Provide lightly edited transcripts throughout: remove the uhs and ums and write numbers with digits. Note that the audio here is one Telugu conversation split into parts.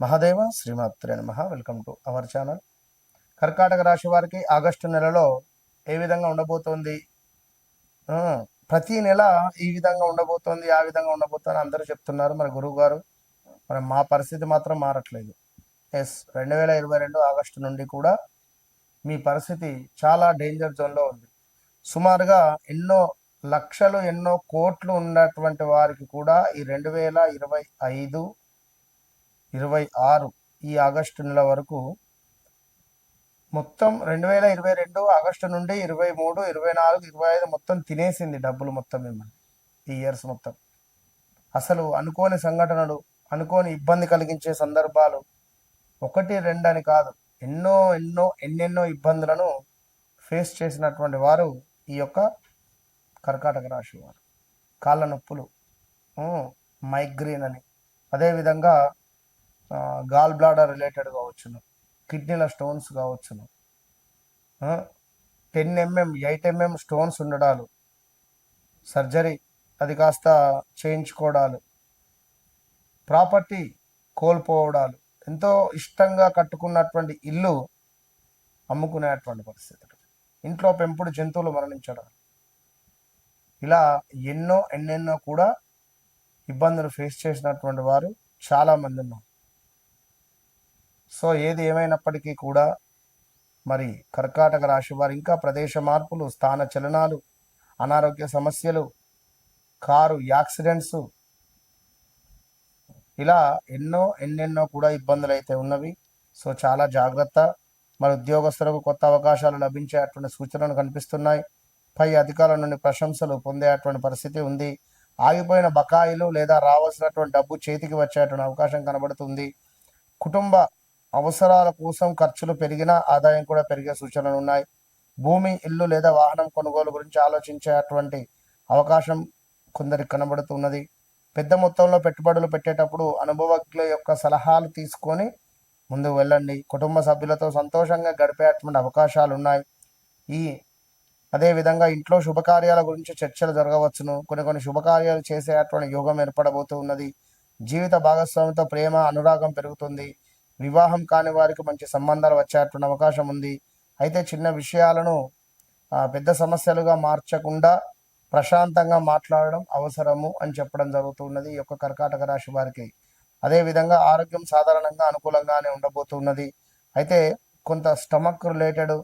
మహాదేవ శ్రీమాత్రే నమః. Welcome to our channel. కర్కాటక రాశి వారికి ఆగస్టు నెలలో ఏ విధంగా ఉండబోతోంది? ప్రతి నెల ఈ విధంగా ఉండబోతోంది, ఆ విధంగా ఉండబోతోంది అందరూ చెప్తున్నారు. మరి గురువు గారు, మరి మా పరిస్థితి మాత్రం మారట్లేదు. 2022 ఆగస్టు నుండి కూడా మీ పరిస్థితి చాలా డేంజర్ జోన్లో ఉంది. సుమారుగా ఎన్నో లక్షలు, ఎన్నో కోట్లు ఉన్నటువంటి వారికి కూడా ఈ 2025, 26 ఈ ఆగస్టు నెల వరకు మొత్తం 2022 ఆగస్టు నుండి 23, 24, 25 మొత్తం తినేసింది డబ్బులు మొత్తం మిమ్మల్ని. ఈ ఇయర్స్ మొత్తం అసలు అనుకోని సంఘటనలు, అనుకోని ఇబ్బంది కలిగించే సందర్భాలు ఒకటి రెండు అని కాదు, ఎన్నెన్నో ఇబ్బందులను ఫేస్ చేసినటువంటి వారు ఈ యొక్క కర్కాటక రాశి వారు. కాళ్ళ నొప్పులు, మైగ్రేన్ అని, అదేవిధంగా గాల్ బ్లాడర్ రిలేటెడ్ కావచ్చును, కిడ్నీల స్టోన్స్ కావచ్చును, 10 mm 8 mm స్టోన్స్ ఉండడాలు, సర్జరీ అది కాస్త చేయించుకోవడాలు, ప్రాపర్టీ కోల్పోవడాలు, ఎంతో ఇష్టంగా కట్టుకున్నటువంటి ఇల్లు అమ్ముకునేటువంటి పరిస్థితులు, ఇంట్లో పెంపుడు జంతువులు మరణించడం, ఇలా ఎన్నెన్నో కూడా ఇబ్బందులు ఫేస్ చేసినటువంటి వారు చాలామంది ఉన్నారు. సో ఏది ఏమైనప్పటికీ కూడా మరి కర్కాటక రాశి వారు ఇంకా ప్రదేశ మార్పులు, స్థాన చలనాలు, అనారోగ్య సమస్యలు, కారు యాక్సిడెంట్స్, ఇలా ఎన్నెన్నో కూడా ఇబ్బందులు అయితే ఉన్నవి. సో చాలా జాగ్రత్త. మరి ఉద్యోగస్తులకు కొత్త అవకాశాలు లభించేటువంటి సూచనలు కనిపిస్తున్నాయి. పై అధికారుల నుండి ప్రశంసలు పొందేటువంటి పరిస్థితి ఉంది. ఆగిపోయిన బకాయిలు లేదా రావాల్సినటువంటి డబ్బు చేతికి వచ్చేటువంటి అవకాశం కనబడుతుంది. కుటుంబ అవసరాల కోసం ఖర్చులు పెరిగినా ఆదాయం కూడా పెరిగే సూచనలు ఉన్నాయి. భూమి, ఇల్లు లేదా వాహనం కొనుగోలు గురించి ఆలోచించేటువంటి అవకాశం కొందరికి కనబడుతున్నది. పెద్ద మొత్తంలో పెట్టుబడులు పెట్టేటప్పుడు అనుభవజ్ఞుల యొక్క సలహాలు తీసుకొని ముందుకు వెళ్ళండి. కుటుంబ సభ్యులతో సంతోషంగా గడిపేటువంటి అవకాశాలు ఉన్నాయి. అదేవిధంగా ఇంట్లో శుభకార్యాల గురించి చర్చలు జరగవచ్చును. కొన్ని శుభకార్యాలు చేసేటువంటి యోగం ఏర్పడబోతూ ఉన్నది. జీవిత భాగస్వామితో ప్రేమ, అనురాగం పెరుగుతుంది. వివాహం కాని వారికి మంచి సంబంధాలు వచ్చేటువంటి అవకాశం ఉంది. అయితే చిన్న విషయాలను పెద్ద సమస్యలుగా మార్చకుండా ప్రశాంతంగా మాట్లాడడం అవసరము అని చెప్పడం జరుగుతున్నది ఈ యొక్క కర్కాటక రాశి వారికి. అదేవిధంగా ఆరోగ్యం సాధారణంగా అనుకూలంగానే ఉండబోతున్నది. అయితే కొంత స్టమక్ రిలేటెడ్,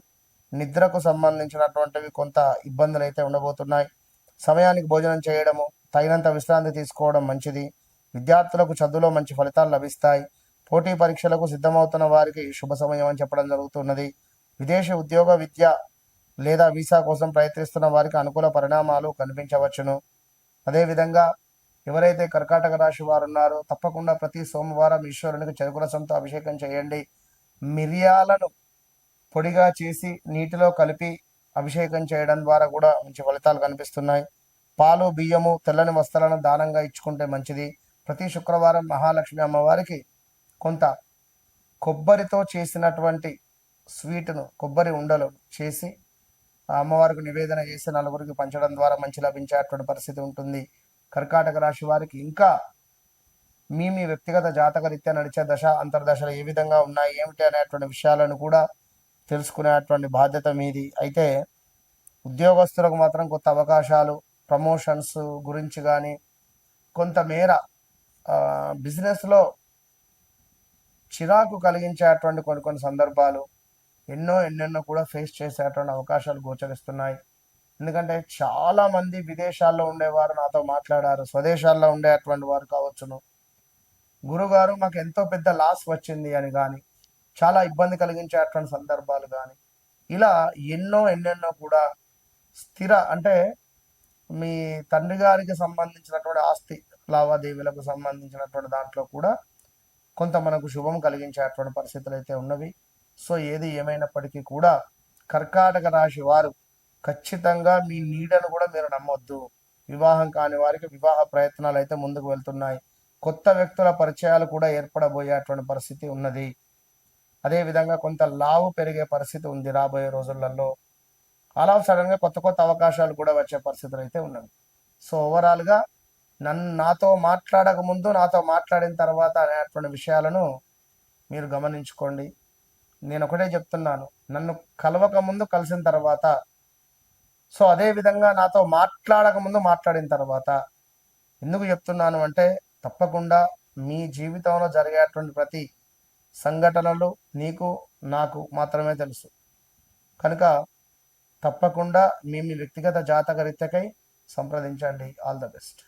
నిద్రకు సంబంధించినటువంటివి కొంత ఇబ్బందులు అయితే ఉండబోతున్నాయి. సమయానికి భోజనం చేయడము, తగినంత విశ్రాంతి తీసుకోవడం మంచిది. విద్యార్థులకు చదువులో మంచి ఫలితాలు లభిస్తాయి. పోటీ పరీక్షలకు సిద్ధమవుతున్న వారికి శుభ సమయం అని చెప్పడం జరుగుతున్నది. విదేశీ ఉద్యోగ, విద్య లేదా వీసా కోసం ప్రయత్నిస్తున్న వారికి అనుకూల పరిణామాలు కనిపించవచ్చును. అదేవిధంగా ఎవరైతే కర్కాటక రాశి వారు ఉన్నారో తప్పకుండా ప్రతి సోమవారం ఈశ్వరునికి చెరుకు రసంతో అభిషేకం చేయండి. మిరియాలను పొడిగా చేసి నీటిలో కలిపి అభిషేకం చేయడం ద్వారా కూడా మంచి ఫలితాలు కనిపిస్తున్నాయి. పాలు, బియ్యము, తెల్లని వస్త్రాలను దానంగా ఇచ్చుకుంటే మంచిది. ప్రతి శుక్రవారం మహాలక్ష్మి అమ్మవారికి కొంత కొబ్బరితో చేసినటువంటి స్వీట్ను, కొబ్బరి ఉండలు చేసి అమ్మవారికి నివేదన చేసి నలుగురికి పంచడం ద్వారా మంచి లభించేటువంటి పరిస్థితి ఉంటుంది. కర్కాటక రాశి వారికి ఇంకా మీ వ్యక్తిగత జాతక రీత్యా నడిచే దశ అంతర్దశలు ఏ విధంగా ఉన్నాయి, ఏమిటి అనేటువంటి విషయాలను కూడా తెలుసుకునేటువంటి బాధ్యత మీది. అయితే ఉద్యోగస్తులకు మాత్రం కొత్త అవకాశాలు, ప్రమోషన్స్ గురించి కానీ, కొంతమేర బిజినెస్లో చిరాకు కలిగించేటువంటి కొన్ని సందర్భాలు ఎన్నెన్నో కూడా ఫేస్ చేసేటువంటి అవకాశాలు గోచరిస్తున్నాయి. ఎందుకంటే చాలామంది విదేశాల్లో ఉండేవారు నాతో మాట్లాడారు, స్వదేశాల్లో ఉండేటువంటి వారు కావచ్చును. గురుగారు మాకు ఎంతో పెద్ద లాస్ వచ్చింది అని కానీ, చాలా ఇబ్బంది కలిగించేటువంటి సందర్భాలు కానీ, ఇలా ఎన్నెన్నో కూడా అంటే మీ తండ్రి గారికి సంబంధించినటువంటి ఆస్తి లావాదేవీలకు సంబంధించినటువంటి దాంట్లో కూడా కొంత మనకు శుభం కలిగించేటువంటి పరిస్థితులు అయితే ఉన్నవి. సో ఏది ఏమైనప్పటికీ కూడా కర్కాటక రాశి వారు ఖచ్చితంగా మీ నీడను కూడా మీరు నమ్మొద్దు. వివాహం కాని వారికి వివాహ ప్రయత్నాలు అయితే ముందుకు వెళ్తున్నాయి. కొత్త వ్యక్తుల పరిచయాలు కూడా ఏర్పడబోయేటువంటి పరిస్థితి ఉన్నది. అదేవిధంగా కొంత లావు పెరిగే పరిస్థితి ఉంది రాబోయే రోజులలో. అలా సడన్గా కొత్త అవకాశాలు కూడా వచ్చే పరిస్థితులు అయితే ఉన్నవి. సో ఓవరాల్గా నాతో మాట్లాడక ముందు, నాతో మాట్లాడిన తర్వాత అనేటువంటి విషయాలను మీరు గమనించుకోండి. నేను ఒకటే చెప్తున్నాను, నన్ను కలవక ముందు కలిసిన తర్వాత, సో అదే విధంగా నాతో మాట్లాడక ముందు మాట్లాడిన తర్వాత, ఎందుకు చెప్తున్నాను అంటే తప్పకుండా మీ జీవితంలో జరిగేటువంటి ప్రతి సంఘటనలు నీకు నాకు మాత్రమే తెలుసు. కనుక తప్పకుండా మీ వ్యక్తిగత జాతక రీత్యకై సంప్రదించండి. All the best.